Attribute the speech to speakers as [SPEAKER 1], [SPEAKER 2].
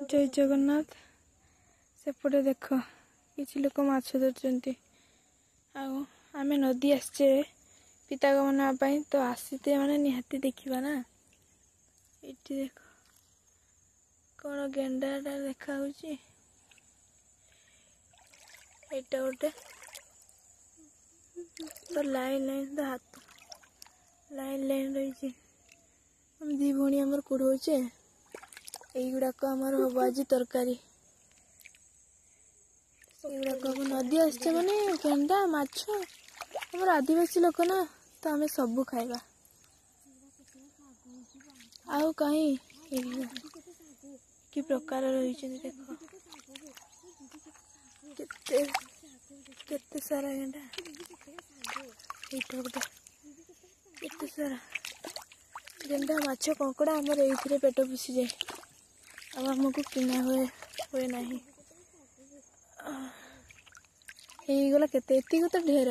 [SPEAKER 1] जय जगन्नाथ सेपटे देख किसी लोक माछ धरते आम नदी आसचे पितागमन नापाई तो आसीते माने निहाती देखा ना ये देख कौन गेंडाटा देखा एटा गोटे तो लाइन लाइन तो हाथ लाइन लाइन रही दी भणी आमर कुड़े युड़ाक आमर हम आज तरकारी युड़ाक हम नदी आसचे माने गेंडा माछ आमर आदिवासी लोक ना तो आम सब खाइबा आउ कहीं कि प्रकार रही देख केते सारा गेंडा केते सारा गेंडा माछ कंकड़ा आमर ये पेट पुषि जाए आमको किना हुए ना गला केते तो ढेर।